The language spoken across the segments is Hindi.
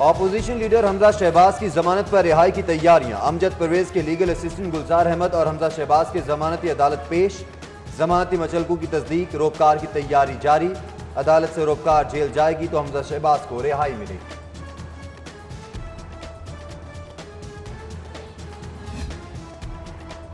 ऑपोजिशन लीडर हमजा शहबाज की जमानत पर रिहाई की तैयारियां। अमजद परवेज के लीगल असिस्टेंट गुलजार अहमद और हमजा शहबाज के जमानती अदालत पेश। जमानती मचलकू की तस्दीक, रोपकार की तैयारी जारी। अदालत से रोपकार जेल जाएगी तो हमजा शहबाज को रिहाई मिलेगी।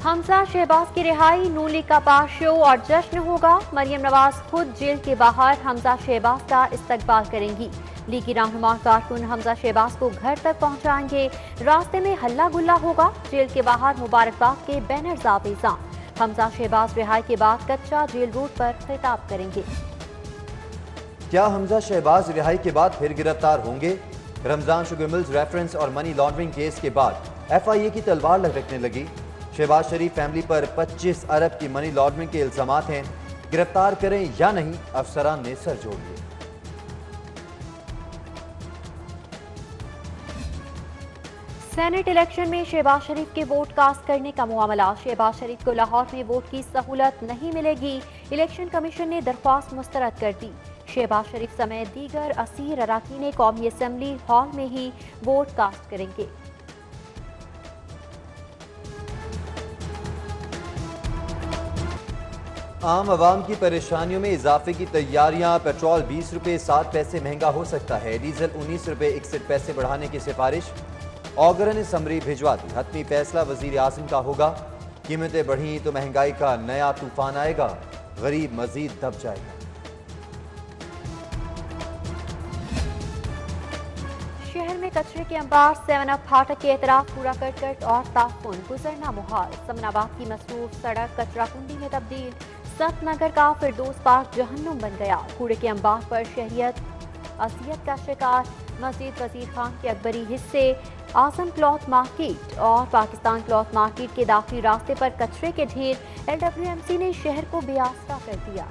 हमजा शहबाज की रिहाई, नून लीग का पास शो और जश्न होगा। मरियम नवाज खुद जेल के बाहर हमजा शहबाज का इस्तकबाल करेंगी। लीगी रहनुमा कारकुन हमजा शहबाज को घर तक पहुंचाएंगे। रास्ते में हल्ला गुल्ला होगा। जेल के बाहर मुबारकबाद के बैनर्स आवेजा। हमजा शहबाज रिहाई के बाद कच्चा जेल रोड पर खिताब करेंगे। क्या हमजा शहबाज रिहाई के बाद फिर गिरफ्तार होंगे? रमजान शुगर मिल्स रेफरेंस और मनी लॉन्ड्रिंग केस के बाद FIA की तलवार लटकने लगी। शहबाज शरीफ फैमिली पर 25 अरब की मनी लॉन्ड्रिंग के इल्जामात हैं। गिरफ्तार करें या नहीं, अफसरान ने सर जोड़ लिए। सेनेट इलेक्शन में शहबाज शरीफ के वोट कास्ट करने का मामला। शहबाज शरीफ को लाहौर में वोट की सहूलत नहीं मिलेगी। इलेक्शन कमीशन ने दरख्वास्त मुस्तरद कर दी। शहबाज शरीफ समेत दीगर असीर अराकीन कौमी असम्बली हॉल में ही वोट कास्ट करेंगे। आम आवाम की परेशानियों में इजाफे की तैयारियां। पेट्रोल 20 रुपये 7 पैसे महंगा हो सकता है। डीजल 19 रुपये 61 पैसे बढ़ाने की सिफारिश। ऑगर ने समरी भिजवा दी। हतमी फैसला वजीर आजम का होगा। कीमतें बढ़ी तो महंगाई का नया तूफान आएगा। गरीब मजीद दब जाएगा। शहर में कचरे के अंबार, 7 अप फाटक के एतराफ, कूड़ा करकट और ताफुन, गुजरना मुहाल। समनाबाद की मसरूफ सड़क कचरा कुंडी में तब्दील। सत नगर का फिरदौस पार्क जहन्नुम बन गया। कूड़े के अंबार पर शहरियत असियत का शिकार। मस्जिद वजीर खान के अकबरी हिस्से, आजम क्लॉथ मार्केट और पाकिस्तान क्लॉथ मार्केट के दाखिली रास्ते पर कचरे के ढेर। LWMC ने शहर को बेआसरा कर दिया।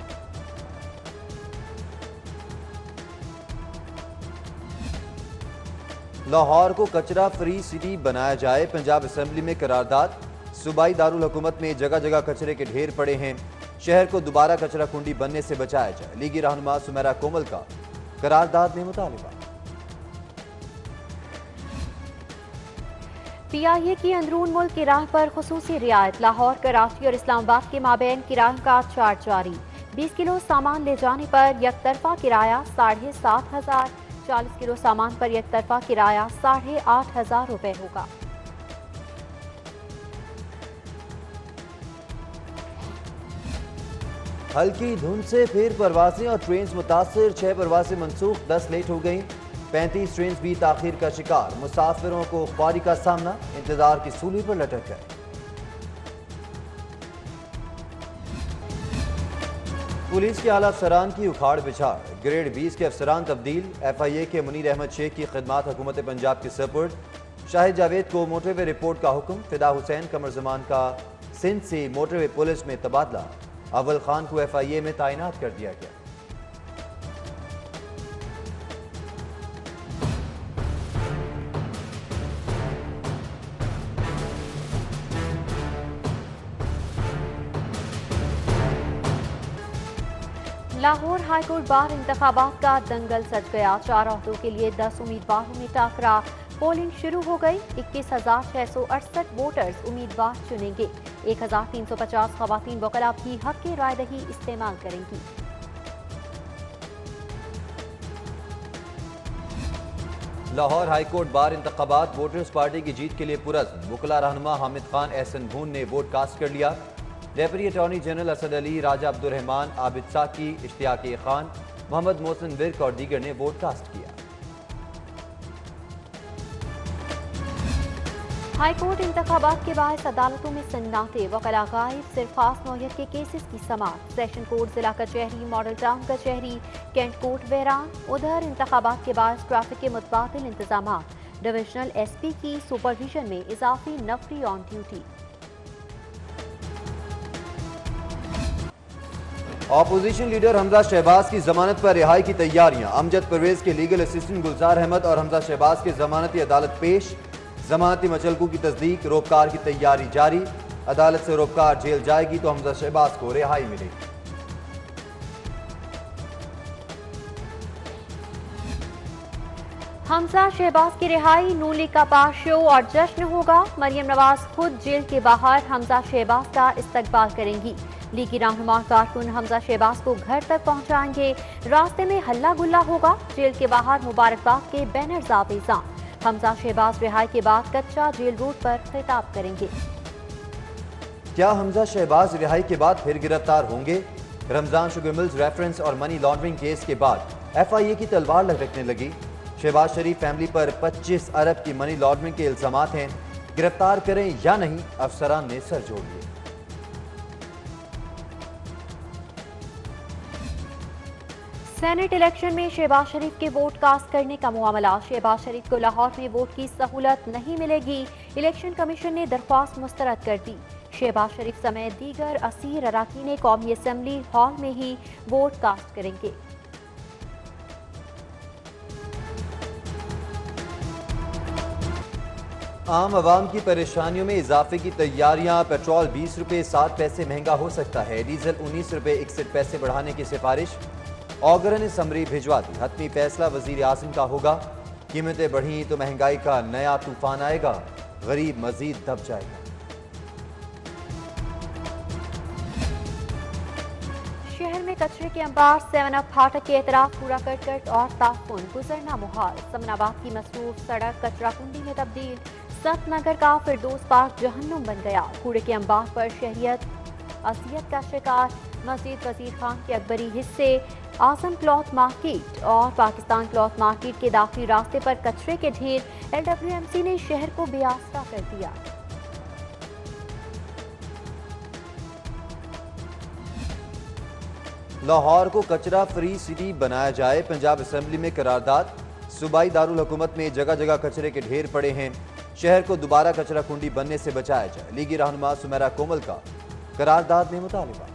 लाहौर को कचरा फ्री सिटी बनाया जाए। पंजाब असेंबली में करारदाद। सूबाई दारुल हुकूमत में जगह जगह कचरे के ढेर पड़े हैं। शहर को दोबारा कचरा कुंडी बनने से बचाया जाए। लीगी रहनुमा सुमेरा कोमल का करारदाद में मुतालिबा। PIA की अंदरून मुल्क किराए पर खुसूसी रियायत। लाहौर, कराची और इस्लामाबाद के माबैन किराए का चार्ज जारी। 20 किलो सामान ले जाने पर यकतरफा किराया 7,500। 40 किलो सामान पर यकतरफा किराया 8,500 रुपए होगा। हल्की धुंध से फिर परवासें और ट्रेन मुतासर। 6 परवासें मनसूख, 10 लेट हो गई। 35 ट्रेन भी ताखीर का शिकार। मुसाफिरों को ख्वारी का सामना। इंतजार की सूली पर लटक गए। पुलिस के आला अफसरान की उखाड़ पिछाड़। ग्रेड 20 के अफसरान तब्दील। FIA के मुनीर अहमद शेख की खिदमात हुकूमत पंजाब के सपुर्द। शाहिद जावेद को मोटरवे रिपोर्ट का हुक्म। फिदा हुसैन कमर जमान का सिंध से मोटरवे पुलिस में तबादला। अव्वल खान को FIA में तैनात कर दिया गया। लाहौर हाईकोर्ट बार इंतखाबात का दंगल सज गया। 4 ओहदों के लिए 10 उम्मीदवारों में टाकरा। पोलिंग शुरू हो गई। 21,668 वोटर्स उम्मीदवार चुनेंगे। 1,350 खवातीन वकला भी हक की रायदही इस्तेमाल करेंगी। लाहौर हाईकोर्ट बार इंतखाबात। वोटर्स पार्टी की जीत के लिए पुरज़्म। वकला रहनुमा हामिद खान एहसन भून ने वोट कास्ट कर लिया। Deputy attorney general Asad Ali, Raja Abdurrahman, Abid Saqi, Ishtiaq Khan, Mohammad Mohsin Virk और दीगर ने वोट कास्ट किया। हाईकोर्ट इंतखाबात के बायस अदालतों में सन्नाटे। वकला गायब। सिर्फ खास नौयत के केसेस की समाअत। सेशन कोर्ट, जिला कचहरी, मॉडल टाउन कचहरी, कैंट कोर्ट वैरान। उधर इंतखाबात के बायस ट्रैफिक के मुतबादिल इंतजाम। डिविजनल SP की सुपरविजन में इजाफी नफरी on duty. Opposition leader Hamza Shahbaz की जमानत पर रिहाई की तैयारियां। अमजद परवेज के लीगल असिस्टेंट गुलजार अहमद और हमजा शहबाज के जमानती अदालत पेश। जमानती मचलकू की तस्दीक, रोपकार की तैयारी जारी। अदालत से रोपकार जेल जाएगी तो हमजा शहबाज को रिहाई मिलेगी। हमजा शहबाज की रिहाई, नून लीग का पास शो और जश्न होगा। मरियम नवाज खुद जेल के बाहर हमजा शहबाज का इस्तकबाल करेंगी। लीगी रहनुमा कारकुन हमजा शहबाज को घर तक पहुंचाएंगे। रास्ते में हल्ला गुल्ला होगा। जेल के बाहर मुबारकबाद के बैनर्स आवेजां। हमजा शहबाज रिहाई के बाद कच्चा जेल रोड पर खिताब करेंगे। क्या हमजा शहबाज रिहाई के बाद फिर गिरफ्तार होंगे? रमजान शुगर मिल्स रेफरेंस और मनी लॉन्ड्रिंग केस के बाद FIA की तलवार लटकने लगी। शहबाज शरीफ फैमिली पर 25 अरब की मनी लॉन्ड्रिंग के इल्जामात हैं। गिरफ्तार करें या नहीं, अफसरान ने सर जोड़ लिए। सेनेट इलेक्शन में शहबाज शरीफ के वोट कास्ट करने का मामला। शहबाज शरीफ को लाहौर में वोट की सहूलत नहीं मिलेगी। इलेक्शन कमीशन ने दरख्वास्त मुस्तरद कर दी। शहबाज शरीफ समेत दीगर असीर अराकीन कौमी असम्बली हॉल में ही वोट कास्ट करेंगे। आम आवाम की परेशानियों में इजाफे की तैयारियां। पेट्रोल 20 रुपए 7 पैसे महंगा हो सकता है। डीजल 19 रुपए 61 पैसे बढ़ाने की सिफारिश ऑगरन ने समरी भिजवा दी। हतमी फैसला वजीर आजम का होगा। कीमतें बढ़ी तो महंगाई का नया तूफान आएगा। गरीब मजीद दब जाएगा। शहर में कचरे के अंबार, 7 अप फाटक के एतराफ कूड़ा करकट और ताफुन, गुजरना मुहाल। समनाबाद की मसरूफ सड़क कचरा कुंडी में तब्दील। सतनगर का फिरदौस पार्क जहन्नुम बन गया। कूड़े के अंबार पर शहरियत असियत का शिकार। मस्जिद वजीर खान के अकबरी हिस्से, आजम क्लॉथ मार्केट और पाकिस्तान क्लॉथ मार्केट के दाखिली रास्ते पर कचरे के ढेर। LWMC ने शहर को बेआसरा कर दिया। लाहौर को कचरा फ्री सिटी बनाया जाए। पंजाब असेंबली में करारदाद। सूबाई दारुल हुकूमत में जगह जगह कचरे के ढेर पड़े हैं। शहर को दोबारा कचरा कुंडी बनने से बचाया जाए। लीगी रहनुमा सुमेरा कोमल का करारदाद में मुतालिबा।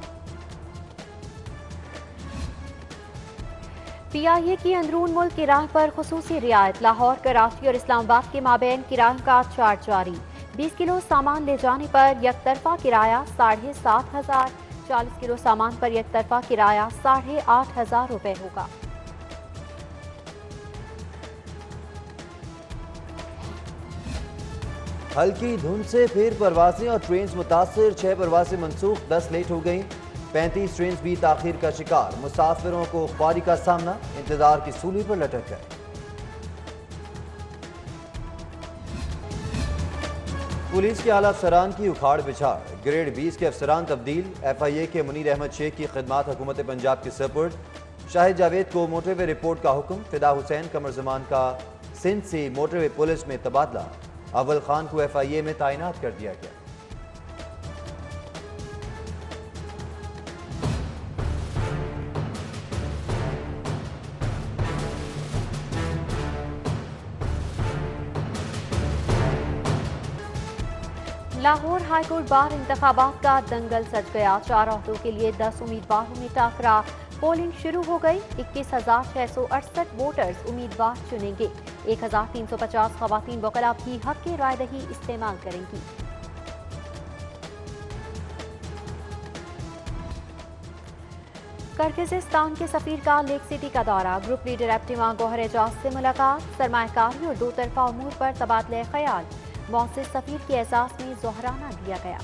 PIA की अंदरून मुल्क किराए पर खुसूसी रियायत। लाहौर, कराची और इस्लामाबाद के माबैन किराए का चार्ज जारी। 20 किलो सामान ले जाने पर यकतरफा किराया 7,500। 40 किलो सामान पर यकतरफा किराया 8,500 रुपए होगा। हल्की धुंध से फिर परवासें और ट्रेन मुतासर। 6 परवासें मनसूख, 10 लेट हो गई। 35 ट्रेन भी ताखीर का शिकार। मुसाफिरों को ख्वारी का सामना। इंतजार की सूली पर लटक गए। पुलिस के आला अफसरान की उखाड़ पिछाड़। ग्रेड 20 के अफसरान तब्दील। FIA के मुनीर अहमद शेख की खिदमात हुकूमत पंजाब के सपुर्द। शाहिद जावेद को मोटरवे रिपोर्ट का हुक्म। फिदा हुसैन कमर जमान का सिंध से मोटरवे पुलिस में तबादला। अव्वल खान को FIA में तैनात कर दिया गया। लाहौर हाईकोर्ट बार इंतखाबात का दंगल सज गया। 4 ओहदों के लिए 10 उम्मीदवारों में टाकरा। पोलिंग शुरू हो गई। 21,668 वोटर्स उम्मीदवार चुनेंगे। 1,350 खवातीन वकला भी हक की रायदही इस्तेमाल करेंगी। किर्गिस्तान के सफीर का लेक सिटी का दौरा। ग्रुप लीडर एप्टिमा गौहर एजाज से मुलाकात। सरमायाकारी और दो तरफा उमूर पर तबादले ख्याल। मौसम सफीर के एजाज में जोहराना दिया गया।